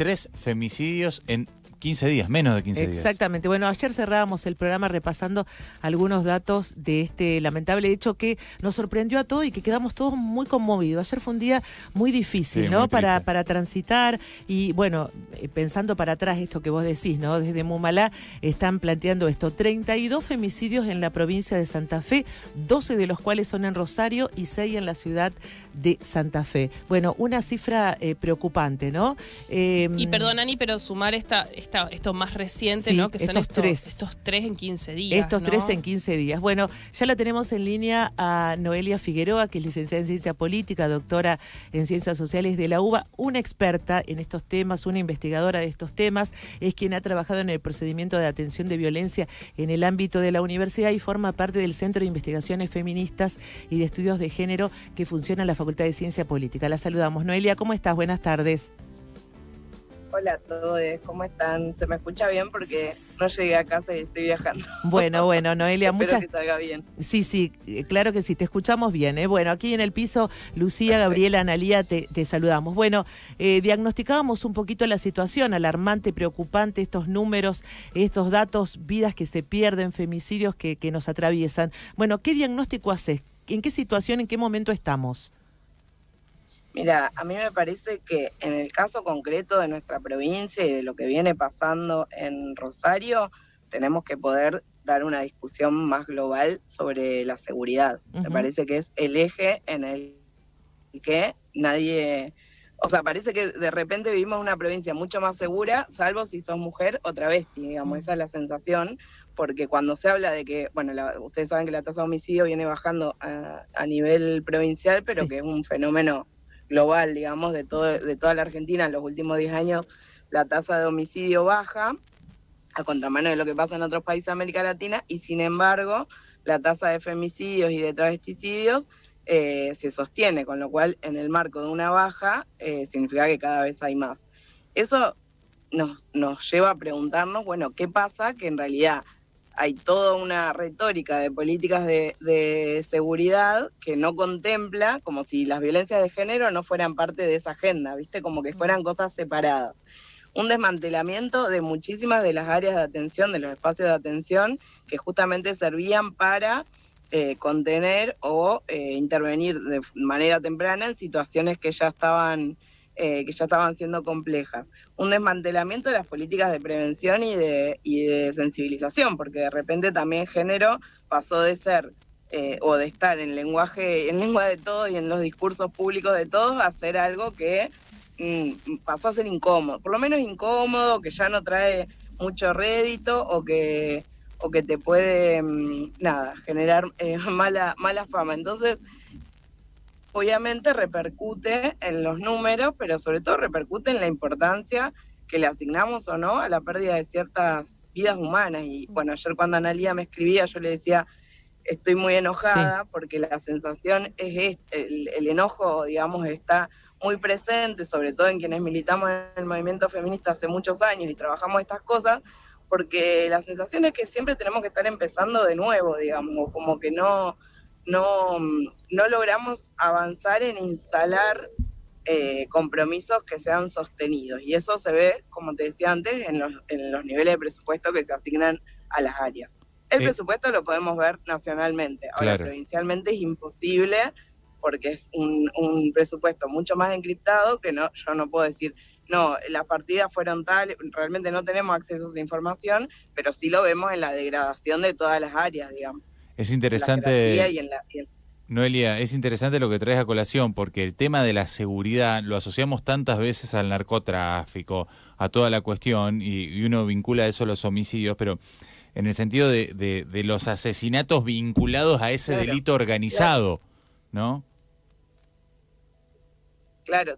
3 femicidios en 15 días, menos de 15 días. Exactamente. Bueno, ayer cerrábamos el programa repasando algunos datos de este lamentable hecho que nos sorprendió a todos y que quedamos todos muy conmovidos. Ayer fue un día muy difícil, Sí, ¿no? muy triste. Para transitar y, bueno, pensando para atrás esto que vos decís, ¿no? Desde Mumalá están planteando esto. 32 femicidios en la provincia de Santa Fe, 12 de los cuales son en Rosario y 6 en la ciudad de Santa Fe. Bueno, una cifra preocupante, ¿no? Y perdón, Ani, pero sumar esto más reciente, sí, ¿no? Que son estos 3 en 15 días. Estos ¿no? 3 en 15 días. Bueno, ya la tenemos en línea a Noelia Figueroa, que es licenciada en Ciencia Política, doctora en Ciencias Sociales de la UBA, una experta en estos temas, una investigadora de estos temas, es quien ha trabajado en el procedimiento de atención de violencia en el ámbito de la universidad y forma parte del Centro de Investigaciones Feministas y de Estudios de Género que funciona en la Facultad de Ciencia Política. La saludamos. Noelia, ¿cómo estás? Buenas tardes. Hola a todos, ¿cómo están? ¿Se me escucha bien? Porque no llegué a casa y estoy viajando. Bueno, Noelia, Espero que salga bien. Sí, claro que sí, te escuchamos bien. Bueno, aquí en el piso, Lucía, Perfecto. Gabriela, Analía, te saludamos. Bueno, diagnosticábamos un poquito la situación, alarmante, preocupante, estos números, estos datos, vidas que se pierden, femicidios que nos atraviesan. Bueno, ¿qué diagnóstico haces? ¿En qué situación, en qué momento estamos? Mira, a mí me parece que en el caso concreto de nuestra provincia y de lo que viene pasando en Rosario, tenemos que poder dar una discusión más global sobre la seguridad. Me parece que es el eje en el que nadie... O sea, parece que de repente vivimos una provincia mucho más segura, salvo si sos mujer o travesti, digamos, esa es la sensación, porque cuando se habla de que, bueno, ustedes saben que la tasa de homicidio viene bajando a nivel provincial, pero Sí. que es un fenómeno global, digamos, de toda la Argentina. En los últimos 10 años la tasa de homicidio baja, a contramano de lo que pasa en otros países de América Latina, y sin embargo la tasa de femicidios y de travesticidios se sostiene, con lo cual en el marco de una baja significa que cada vez hay más. Eso nos lleva a preguntarnos, bueno, ¿qué pasa? Que en realidad hay toda una retórica de políticas de seguridad que no contempla, como si las violencias de género no fueran parte de esa agenda, ¿viste? Como que fueran cosas separadas. Un desmantelamiento de muchísimas de las áreas de atención, de los espacios de atención, que justamente servían para contener o intervenir de manera temprana en situaciones que ya estaban siendo complejas. Un desmantelamiento de las políticas de prevención y de sensibilización, porque de repente también género pasó de ser o de estar en lengua de todos y en los discursos públicos de todos a ser algo que pasó a ser incómodo, por lo menos incómodo, que ya no trae mucho rédito o que te puede generar mala fama. Entonces, obviamente repercute en los números, pero sobre todo repercute en la importancia que le asignamos o no a la pérdida de ciertas vidas humanas. Y bueno, ayer cuando Analía me escribía, yo le decía, estoy muy enojada, porque la sensación es el enojo, digamos, está muy presente, sobre todo en quienes militamos en el movimiento feminista hace muchos años y trabajamos estas cosas, porque la sensación es que siempre tenemos que estar empezando de nuevo, digamos, o como que no logramos avanzar en instalar compromisos que sean sostenidos. Y eso se ve, como te decía antes, en los niveles de presupuesto que se asignan a las áreas. El presupuesto lo podemos ver nacionalmente. Ahora, claro, provincialmente es imposible porque es un presupuesto mucho más encriptado que yo no puedo decir, no, las partidas fueron tal, realmente no tenemos acceso a esa información, pero sí lo vemos en la degradación de todas las áreas, digamos. es interesante, En la Noelia, es interesante lo que traes a colación, porque el tema de la seguridad lo asociamos tantas veces al narcotráfico, a toda la cuestión, y uno vincula eso a los homicidios, pero en el sentido de los asesinatos vinculados a ese delito organizado, ¿no? Claro,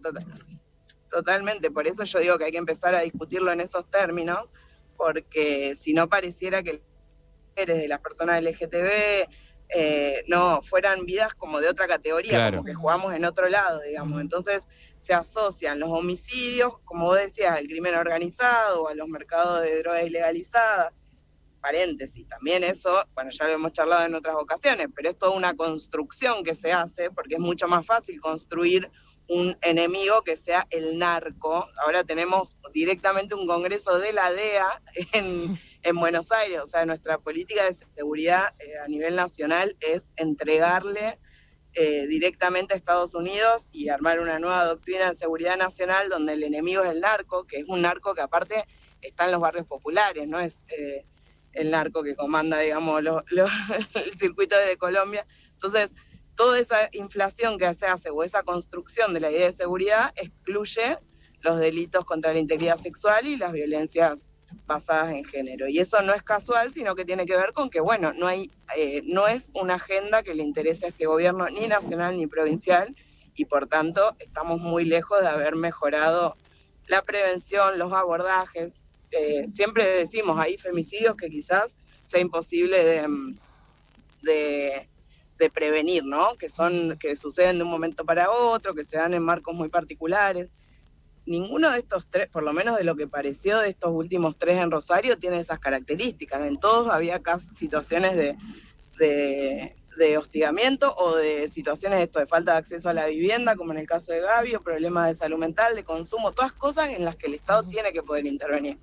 totalmente. Por eso yo digo que hay que empezar a discutirlo en esos términos, porque si no pareciera que de las personas LGTB no fueran vidas como de otra categoría, claro, como que jugamos en otro lado, digamos. Entonces se asocian los homicidios, como vos decías, al crimen organizado o a los mercados de drogas ilegalizadas. Paréntesis, también eso, bueno, ya lo hemos charlado en otras ocasiones, pero es toda una construcción que se hace, porque es mucho más fácil construir un enemigo que sea el narco. Ahora tenemos directamente un congreso de la DEA en Buenos Aires. O sea, nuestra política de seguridad a nivel nacional es entregarle directamente a Estados Unidos y armar una nueva doctrina de seguridad nacional donde el enemigo es el narco, que es un narco que aparte está en los barrios populares, no es el narco que comanda, digamos, el circuito de Colombia. Entonces, toda esa inflación que se hace o esa construcción de la idea de seguridad excluye los delitos contra la integridad sexual y las violencias basadas en género. Y eso no es casual, sino que tiene que ver con que, bueno, no es una agenda que le interese a este gobierno ni nacional ni provincial, y por tanto estamos muy lejos de haber mejorado la prevención, los abordajes. Siempre decimos, hay femicidios que quizás sea imposible de prevenir, ¿no? Que suceden de un momento para otro, que se dan en marcos muy particulares. Ninguno de estos tres, por lo menos de lo que pareció de estos últimos tres en Rosario, tiene esas características. En todos había situaciones de hostigamiento o de situaciones de falta de acceso a la vivienda, como en el caso de Gaby, o problemas de salud mental, de consumo, todas cosas en las que el Estado tiene que poder intervenir.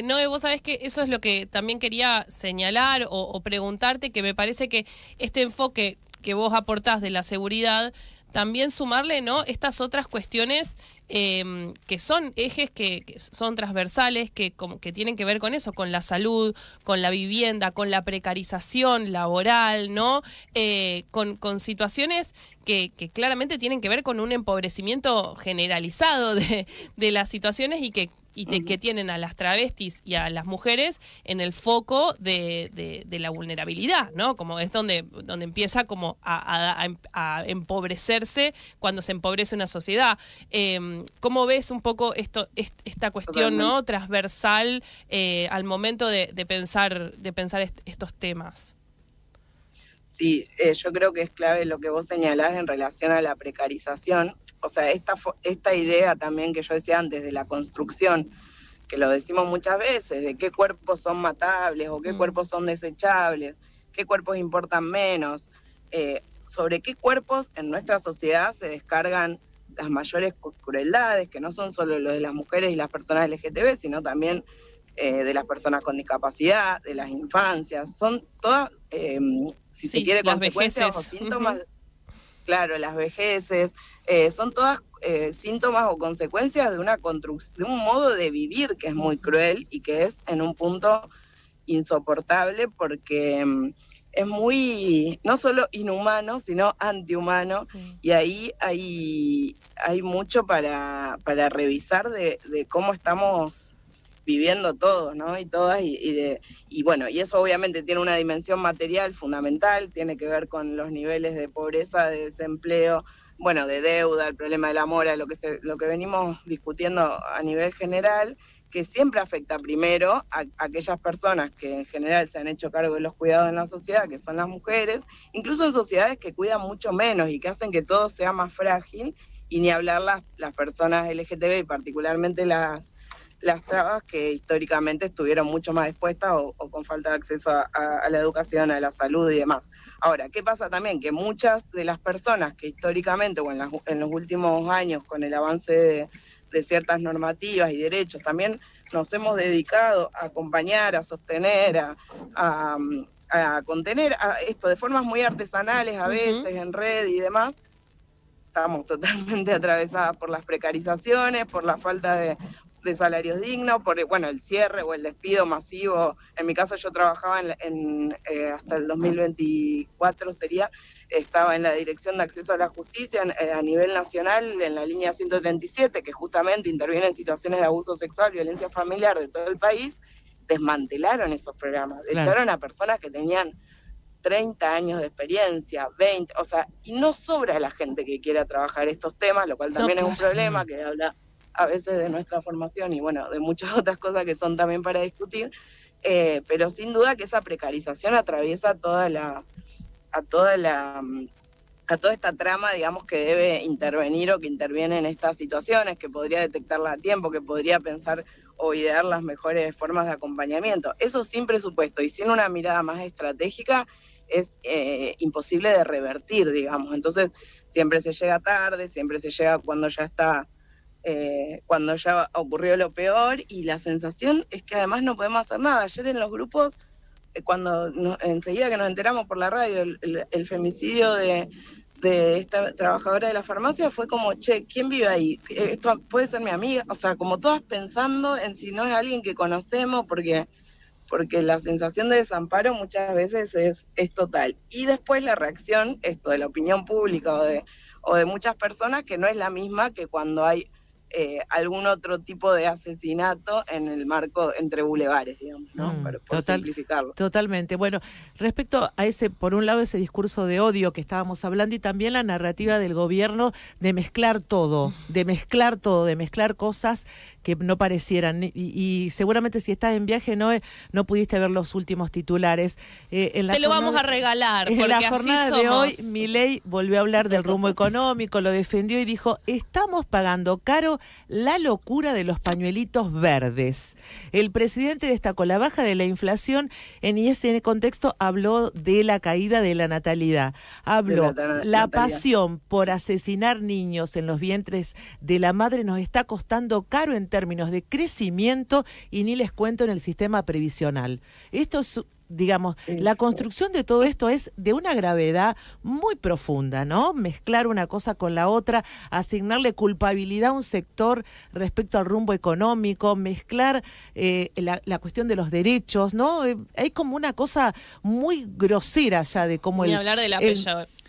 Noé, vos sabés que eso es lo que también quería señalar o preguntarte, que me parece que este enfoque que vos aportás de la seguridad, también sumarle, ¿no?, estas otras cuestiones que son ejes que son transversales, que tienen que ver con eso, con la salud, con la vivienda, con la precarización laboral, ¿no? Con situaciones que claramente tienen que ver con un empobrecimiento generalizado de las situaciones y que tienen a las travestis y a las mujeres en el foco de la vulnerabilidad, ¿no? Como es donde empieza como a empobrecerse cuando se empobrece una sociedad. ¿Cómo ves un poco esta cuestión, ¿no?, transversal al momento de pensar estos temas? Sí, yo creo que es clave lo que vos señalás en relación a la precarización. O sea, esta idea también que yo decía antes de la construcción, que lo decimos muchas veces, de qué cuerpos son matables o qué cuerpos son desechables, qué cuerpos importan menos, sobre qué cuerpos en nuestra sociedad se descargan las mayores crueldades, que no son solo los de las mujeres y las personas LGTB, sino también de las personas con discapacidad, de las infancias. Son todas, si se quiere, consecuencias o síntomas. Claro, las vejeces, son todas síntomas o consecuencias de de un modo de vivir que es muy cruel y que es en un punto insoportable, porque es muy, no solo inhumano, sino antihumano, y ahí hay mucho para revisar de cómo estamos viviendo todos, ¿no? Y todas, y bueno, y eso obviamente tiene una dimensión material fundamental, tiene que ver con los niveles de pobreza, de desempleo, bueno, de deuda, el problema de la mora, lo que venimos discutiendo a nivel general, que siempre afecta primero a aquellas personas que en general se han hecho cargo de los cuidados en la sociedad, que son las mujeres, incluso en sociedades que cuidan mucho menos y que hacen que todo sea más frágil, y ni hablar las personas LGTB y particularmente las trabas que históricamente estuvieron mucho más expuestas o con falta de acceso a la educación, a la salud y demás. Ahora, ¿qué pasa también? Que muchas de las personas que históricamente o en los últimos años con el avance de ciertas normativas y derechos también nos hemos dedicado a acompañar, a sostener, a contener a esto de formas muy artesanales a veces en red y demás. Estamos totalmente atravesadas por las precarizaciones, por la falta de salarios dignos, por el cierre o el despido masivo. En mi caso yo trabajaba hasta el 2024 estaba en la Dirección de Acceso a la Justicia a nivel nacional en la línea 137, que justamente interviene en situaciones de abuso sexual, violencia familiar de todo el país. Desmantelaron esos programas, echaron a personas que tenían 30 años de experiencia, 20, o sea, y no sobra la gente que quiera trabajar estos temas, lo cual también es un problema que habla a veces de nuestra formación y bueno, de muchas otras cosas que son también para discutir, pero sin duda que esa precarización atraviesa toda esta trama, digamos, que debe intervenir o que interviene en estas situaciones, que podría detectarla a tiempo, que podría pensar o idear las mejores formas de acompañamiento. Eso sin presupuesto y sin una mirada más estratégica es imposible de revertir, digamos. Entonces, siempre se llega tarde, siempre se llega cuando ya está, cuando ya ocurrió lo peor, y la sensación es que además no podemos hacer nada. Ayer en los grupos, enseguida que nos enteramos por la radio el femicidio de esta trabajadora de la farmacia, fue como, che, ¿quién vive ahí? Esto puede ser mi amiga, o sea, como todas pensando en si no es alguien que conocemos, porque la sensación de desamparo muchas veces es total. Y después la reacción, esto de la opinión pública o de muchas personas, que no es la misma que cuando hay algún otro tipo de asesinato en el marco entre bulevares, digamos, ¿no? Por simplificarlo. Totalmente. Bueno, respecto a ese, por un lado, ese discurso de odio que estábamos hablando, y también la narrativa del gobierno de mezclar todo, de mezclar cosas que no parecieran. Y seguramente si estás en viaje no pudiste ver los últimos titulares. Te lo vamos a regalar, porque en la así jornada somos. de hoy, Milei volvió a hablar del rumbo económico, lo defendió y dijo, estamos pagando caro la locura de los pañuelitos verdes. El presidente destacó la baja de la inflación y ese contexto habló de la caída de la natalidad. Habló, la pasión por asesinar niños en los vientres de la madre nos está costando caro en términos de crecimiento, y ni les cuento en el sistema previsional. Esto es, digamos, la construcción de todo esto es de una gravedad muy profunda, ¿no? Mezclar una cosa con la otra, asignarle culpabilidad a un sector respecto al rumbo económico, mezclar la cuestión de los derechos, ¿no? Hay como una cosa muy grosera ya de cómo Ni hablar de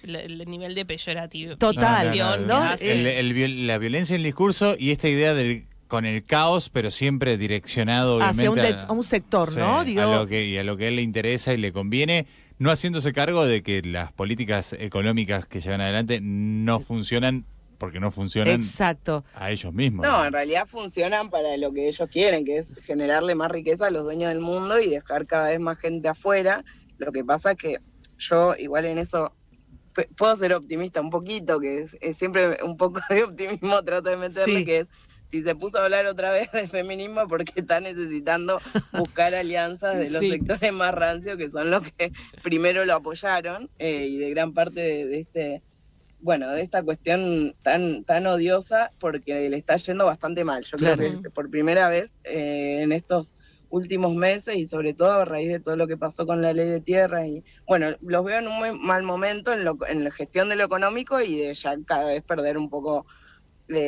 el nivel de peyorativo. Total, ¿no? La violencia en el discurso y esta idea con el caos, pero siempre direccionado obviamente hacia un sector, ¿no? Sí, a lo que a él le interesa y le conviene, no haciéndose cargo de que las políticas económicas que llevan adelante no funcionan porque no funcionan. Exacto. A ellos mismos. No, en realidad funcionan para lo que ellos quieren, que es generarle más riqueza a los dueños del mundo y dejar cada vez más gente afuera. Lo que pasa es que yo igual en eso puedo ser optimista un poquito, que es siempre un poco de optimismo trato de meterle, que es, si se puso a hablar otra vez de feminismo, porque está necesitando buscar alianzas de los sectores más rancios, que son los que primero lo apoyaron, y de gran parte de esta cuestión tan odiosa, porque le está yendo bastante mal. Yo creo que por primera vez en estos últimos meses, y sobre todo a raíz de todo lo que pasó con la ley de tierras, y bueno, los veo en un muy mal momento en la gestión de lo económico, y de ya cada vez perder un poco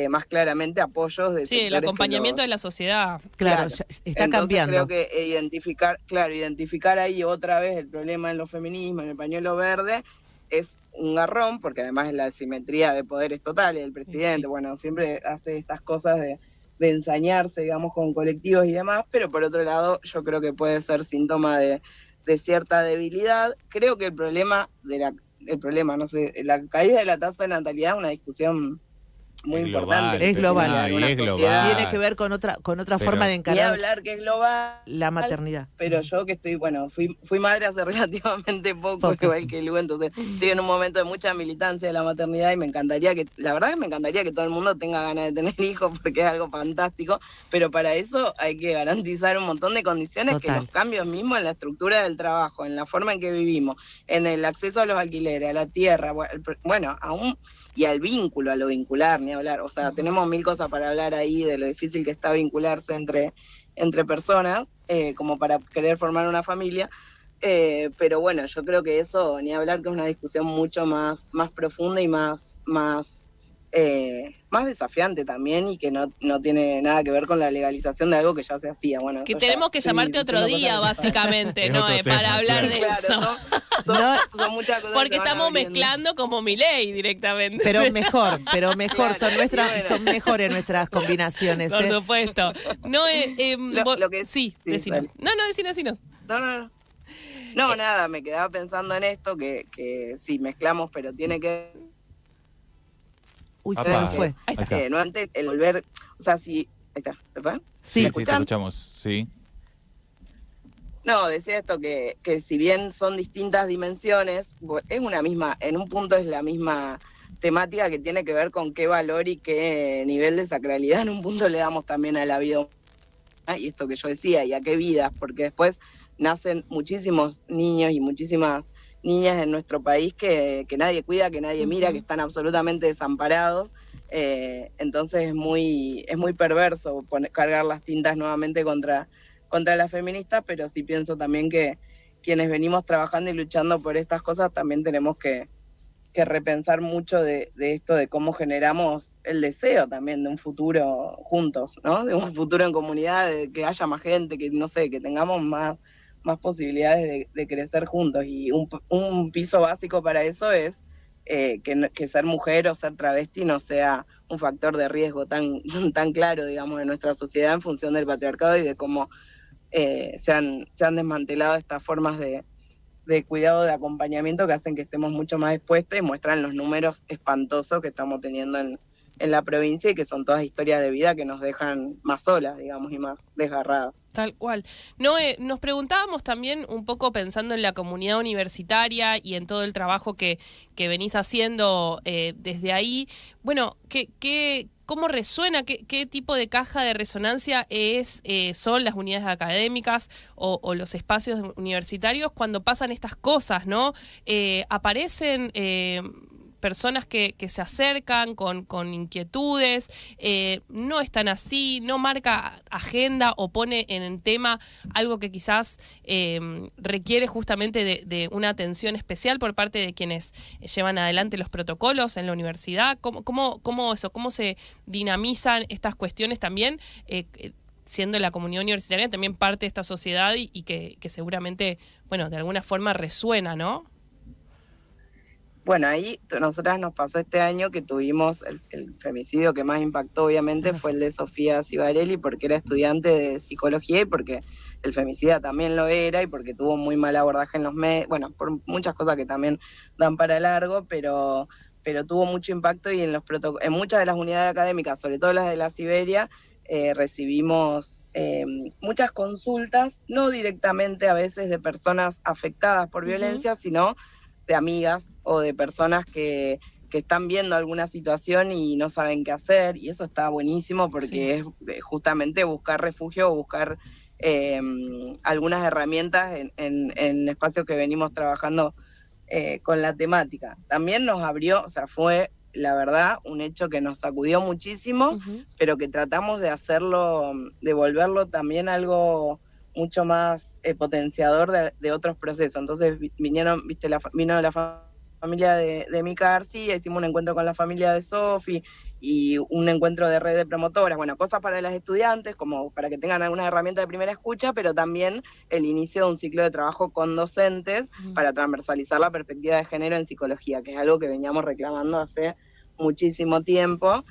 más claramente apoyos de el acompañamiento de la sociedad. Claro, está entonces cambiando. Creo que identificar ahí otra vez el problema en los feminismos, en el pañuelo verde, es un garrón, porque además la asimetría de poderes totales del presidente, siempre hace estas cosas de ensañarse, digamos, con colectivos y demás, pero por otro lado yo creo que puede ser síntoma de cierta debilidad. Creo que el problema, la caída de la tasa de natalidad es una discusión muy importante. Es global. Tiene que ver con otra forma de encarar. Ni hablar que es global. La maternidad. Pero yo que estoy, fui madre hace relativamente poco, igual que Lu, entonces estoy en un momento de mucha militancia de la maternidad, y la verdad que me encantaría que todo el mundo tenga ganas de tener hijos, porque es algo fantástico, pero para eso hay que garantizar un montón de condiciones. Total. Que los cambios mismos en la estructura del trabajo, en la forma en que vivimos, en el acceso a los alquileres, a la tierra, y al vínculo, a lo vincular, ni hablar. O sea, tenemos mil cosas para hablar ahí de lo difícil que está vincularse entre personas, como para querer formar una familia. Pero bueno, yo creo que eso, ni hablar, que es una discusión mucho más profunda y más desafiante también, y que no tiene nada que ver con la legalización de algo que ya se hacía. Bueno, que tenemos que llamarte otro día, básicamente, ¿no? Para hablar de eso. Son muchas cosas. Porque estamos mezclando como Milei directamente. Pero mejor, claro, son mejores nuestras combinaciones. Por supuesto. No, lo que decinos. Decinos. No, nada, me quedaba pensando en esto, que sí, mezclamos, pero tiene que... Uy, se me fue. Ahí está. No, antes el volver, o sea, si... Ahí está, ¿verdad? Sí, te escuchamos, sí. No, decía esto, que si bien son distintas dimensiones, es una misma, en un punto es la misma temática, que tiene que ver con qué valor y qué nivel de sacralidad en un punto le damos también a la vida, y esto que yo decía, y a qué vidas, porque después nacen muchísimos niños y muchísimas niñas en nuestro país que nadie cuida, que nadie mira, que están absolutamente desamparados. Entonces es muy perverso cargar las tintas nuevamente contra las feministas, pero sí pienso también que quienes venimos trabajando y luchando por estas cosas también tenemos que repensar mucho de esto, de cómo generamos el deseo también de un futuro juntos, ¿no? De un futuro en comunidad, de que haya más gente, que no sé, que tengamos más posibilidades de crecer juntos. Y un piso básico para eso es que ser mujer o ser travesti no sea un factor de riesgo tan claro, digamos, en nuestra sociedad en función del patriarcado y de cómo se han desmantelado estas formas de cuidado, de acompañamiento que hacen que estemos mucho más expuestos y muestran los números espantosos que estamos teniendo en la provincia y que son todas historias de vida que nos dejan más solas, digamos, y más desgarradas. Tal cual. Noé, nos preguntábamos también un poco pensando en la comunidad universitaria y en todo el trabajo que venís haciendo desde ahí. Bueno, ¿cómo resuena? ¿Qué tipo de caja de resonancia son las unidades académicas o los espacios universitarios cuando pasan estas cosas, ¿no? Aparecen personas que se acercan con inquietudes, no están así, no marca agenda o pone en tema algo que quizás requiere justamente de una atención especial por parte de quienes llevan adelante los protocolos en la universidad. ¿Cómo se dinamizan estas cuestiones también? Siendo la comunidad universitaria también parte de esta sociedad y que seguramente, bueno, de alguna forma resuena, ¿no? Bueno, ahí nosotras nos pasó este año que tuvimos el femicidio que más impactó, obviamente, fue el de Sofía Cibarelli, porque era estudiante de psicología y porque el femicida también lo era y porque tuvo muy mal abordaje en los medios, bueno, por muchas cosas que también dan para largo, pero tuvo mucho impacto y en muchas de las unidades académicas, sobre todo las de la Siberia, recibimos muchas consultas, no directamente a veces de personas afectadas por violencia, sino de amigas o de personas que están viendo alguna situación y no saben qué hacer, y eso está buenísimo porque es justamente buscar refugio o buscar algunas herramientas en espacios que venimos trabajando con la temática. También nos abrió, o sea, fue la verdad un hecho que nos sacudió muchísimo, pero que tratamos de hacerlo, de volverlo también algo mucho más potenciador de otros procesos. Entonces vino la familia de Mica García, hicimos un encuentro con la familia de Sofi y un encuentro de red de promotoras, bueno, cosas para las estudiantes, como para que tengan alguna herramienta de primera escucha, pero también el inicio de un ciclo de trabajo con docentes para transversalizar la perspectiva de género en psicología, que es algo que veníamos reclamando hace muchísimo tiempo.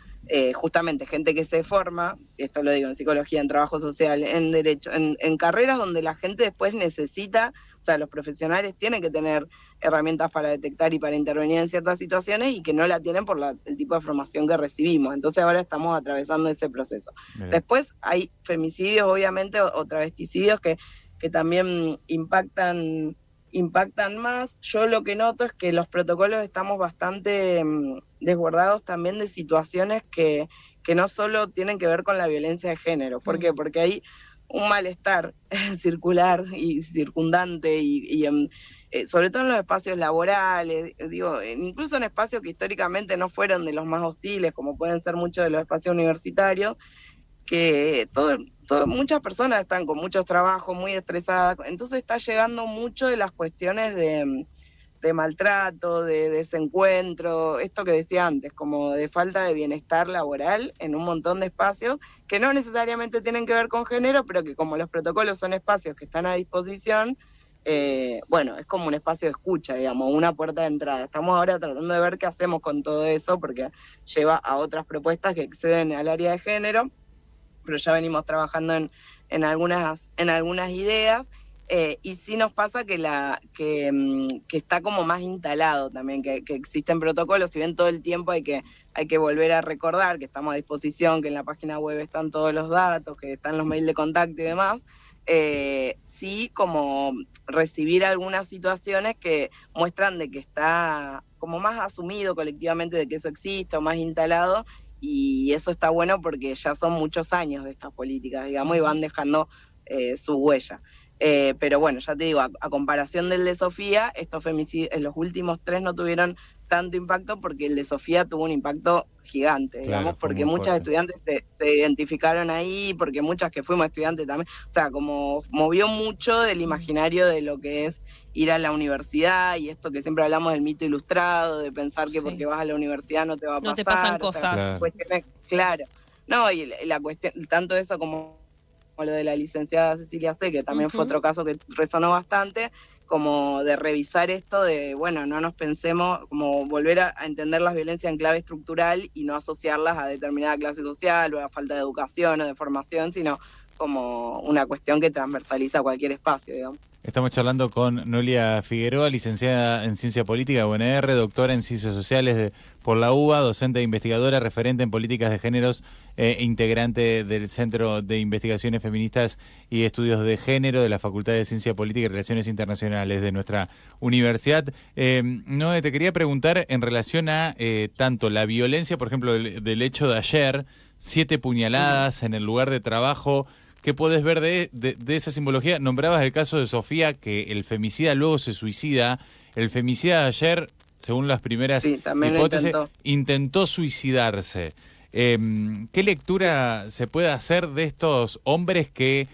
Justamente gente que se forma, esto lo digo en psicología, en trabajo social, en derecho, en carreras donde la gente después necesita, o sea, los profesionales tienen que tener herramientas para detectar y para intervenir en ciertas situaciones y que no la tienen por el tipo de formación que recibimos. Entonces ahora estamos atravesando ese proceso. Después hay femicidios, obviamente, o travesticidios que también impactan más. Yo lo que noto es que los protocolos estamos bastante desbordados también de situaciones que no solo tienen que ver con la violencia de género. ¿Por qué? Porque hay un malestar circular y circundante y sobre todo en los espacios laborales, digo, incluso en espacios que históricamente no fueron de los más hostiles, como pueden ser muchos de los espacios universitarios, que muchas personas están con muchos trabajos, muy estresadas, entonces está llegando mucho de las cuestiones de maltrato, de desencuentro, esto que decía antes, como de falta de bienestar laboral en un montón de espacios que no necesariamente tienen que ver con género, pero que como los protocolos son espacios que están a disposición, bueno, es como un espacio de escucha, digamos, una puerta de entrada. Estamos ahora tratando de ver qué hacemos con todo eso, porque lleva a otras propuestas que exceden al área de género, pero ya venimos trabajando en algunas ideas. Y sí nos pasa que está como más instalado también, que existen protocolos, si bien todo el tiempo hay que volver a recordar que estamos a disposición, que en la página web están todos los datos, que están los mails de contacto y demás, sí como recibir algunas situaciones que muestran de que está como más asumido colectivamente de que eso existe o más instalado, y eso está bueno porque ya son muchos años de estas políticas, digamos, y van dejando su huella. Pero bueno, ya te digo, a comparación del de Sofía, estos femicidios, los últimos 3 no tuvieron tanto impacto porque el de Sofía tuvo un impacto gigante, Claro, digamos, fue porque muy muchas fuerte. estudiantes se identificaron ahí, porque muchas que fuimos estudiantes también, o sea, como movió mucho del imaginario de lo que es ir a la universidad y esto que siempre hablamos del mito ilustrado, de pensar que Sí. porque vas a la universidad no te va a No pasar, te pasan o sea, cosas. Claro. cuestiones, claro. No, y la cuestión, tanto eso como lo de la licenciada Cecilia C., que también fue Ujú. otro caso que resonó bastante, como de revisar esto de, bueno, no nos pensemos, como volver a entender las violencias en clave estructural y no asociarlas a determinada clase social o a falta de educación o de formación, sino como una cuestión que transversaliza cualquier espacio, digamos. Estamos charlando con Noelia Figueroa, licenciada en Ciencia Política de UNR, doctora en Ciencias Sociales por la UBA, docente e investigadora, referente en políticas de géneros, integrante del Centro de Investigaciones Feministas y Estudios de Género de la Facultad de Ciencia Política y Relaciones Internacionales de nuestra universidad. Noe, te quería preguntar en relación a tanto la violencia, por ejemplo, del hecho de ayer, 7 puñaladas en el lugar de trabajo. ¿Qué podés ver de esa simbología? Nombrabas el caso de Sofía, que el femicida luego se suicida. El femicida de ayer, según las primeras Sí, también lo hipótesis, intentó suicidarse. ¿Qué lectura se puede hacer de estos hombres que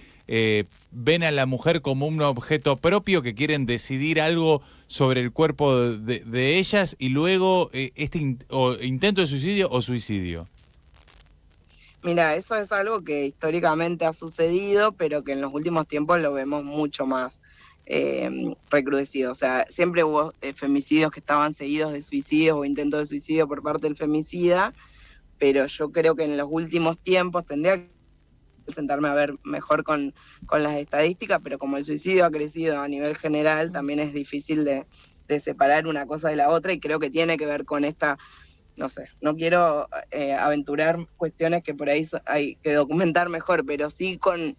ven a la mujer como un objeto propio, que quieren decidir algo sobre el cuerpo de ellas y luego intento de suicidio o suicidio? Mira, eso es algo que históricamente ha sucedido, pero que en los últimos tiempos lo vemos mucho más recrudecido. O sea, siempre hubo femicidios que estaban seguidos de suicidios o intentos de suicidio por parte del femicida, pero yo creo que en los últimos tiempos tendría que sentarme a ver mejor con las estadísticas, pero como el suicidio ha crecido a nivel general, también es difícil de separar una cosa de la otra, y creo que tiene que ver con esta, no sé, no quiero aventurar cuestiones que por ahí hay que documentar mejor, pero sí con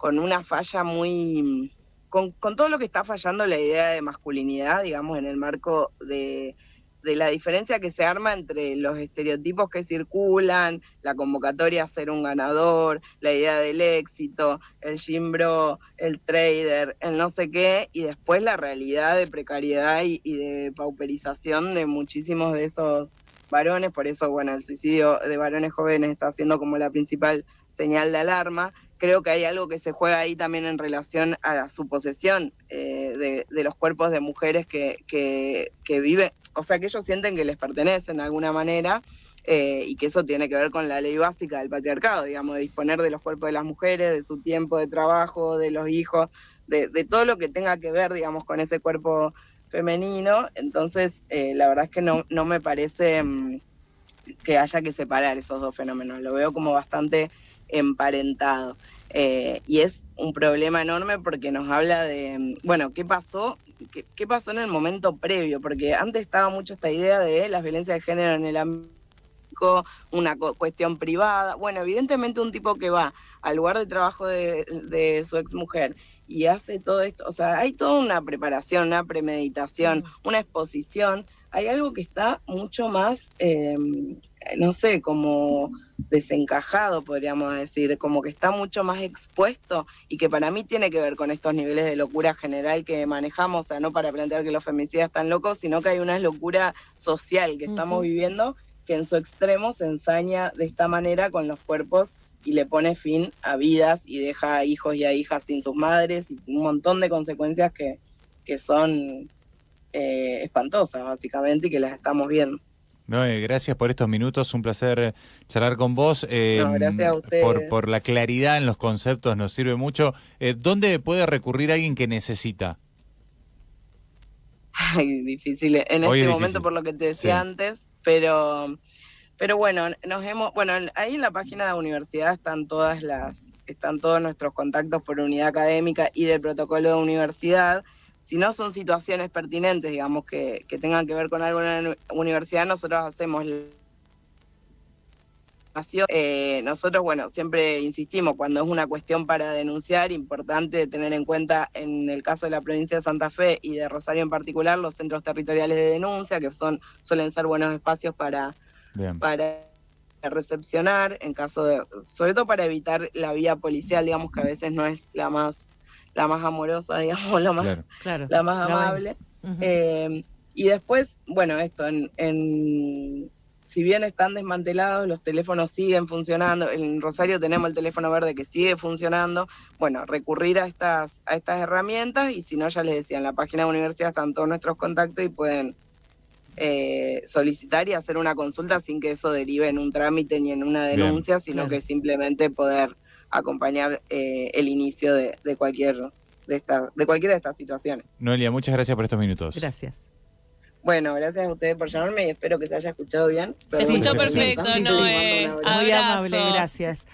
una falla muy, con todo lo que está fallando la idea de masculinidad, digamos, en el marco de la diferencia que se arma entre los estereotipos que circulan, la convocatoria a ser un ganador, la idea del éxito, el gimbro, el trader, el no sé qué, y después la realidad de precariedad y de pauperización de muchísimos de esos varones. Por eso, bueno, el suicidio de varones jóvenes está siendo como la principal señal de alarma. Creo que hay algo que se juega ahí también en relación a la suposesión de los cuerpos de mujeres que viven, o sea, que ellos sienten que les pertenecen de alguna manera, y que eso tiene que ver con la ley básica del patriarcado, digamos, de disponer de los cuerpos de las mujeres, de su tiempo de trabajo, de los hijos, de todo lo que tenga que ver, digamos, con ese cuerpo femenino. Entonces, la verdad es que no me parece que haya que separar esos dos fenómenos. Lo veo como bastante emparentado. Y es un problema enorme porque nos habla de, bueno, ¿qué pasó? ¿Qué pasó en el momento previo? Porque antes estaba mucho esta idea de las violencias de género en el ámbito, una cuestión privada. Bueno, evidentemente un tipo que va al lugar de trabajo de su exmujer y hace todo esto, o sea, hay toda una preparación, una premeditación, una exposición. Hay algo que está mucho más, no sé, como desencajado, podríamos decir, como que está mucho más expuesto, y que para mí tiene que ver con estos niveles de locura general que manejamos, o sea, no para plantear que los femicidas están locos, sino que hay una locura social que estamos viviendo, que en su extremo se ensaña de esta manera con los cuerpos y le pone fin a vidas y deja a hijos y a hijas sin sus madres, y un montón de consecuencias que son espantosas, básicamente, y que las estamos viendo. Noe, gracias por estos minutos, un placer charlar con vos. No, gracias a ustedes. Por la claridad en los conceptos, nos sirve mucho. ¿Dónde puede recurrir alguien que necesita? Ay, difícil en Hoy este es momento, difícil. por lo que te decía antes, pero bueno, ahí en la página de la universidad están todos nuestros contactos por unidad académica y del protocolo de universidad. Si no son situaciones pertinentes, digamos, que tengan que ver con algo en la universidad, nosotros hacemos nosotros, bueno, siempre insistimos, cuando es una cuestión para denunciar, importante tener en cuenta, en el caso de la provincia de Santa Fe y de Rosario en particular, los centros territoriales de denuncia, que suelen ser buenos espacios para recepcionar, en caso de, sobre todo para evitar la vía policial, digamos, que a veces no es la más la más amorosa, digamos, la más, Claro. la más amable. Y después, bueno, esto, si bien están desmantelados, los teléfonos siguen funcionando. En Rosario tenemos el teléfono verde que sigue funcionando. Bueno, recurrir a estas herramientas, y si no, ya les decía, en la página de la universidad están todos nuestros contactos y pueden solicitar y hacer una consulta sin que eso derive en un trámite ni en una denuncia, sino que simplemente poder acompañar el inicio de cualquiera de estas situaciones. Noelia, muchas gracias por estos minutos. Gracias. Bueno, gracias a ustedes por llamarme y espero que se haya escuchado bien. Se escuchó perfecto, Sí, Noé. mando un abrazo. Muy amable, Abrazo. gracias.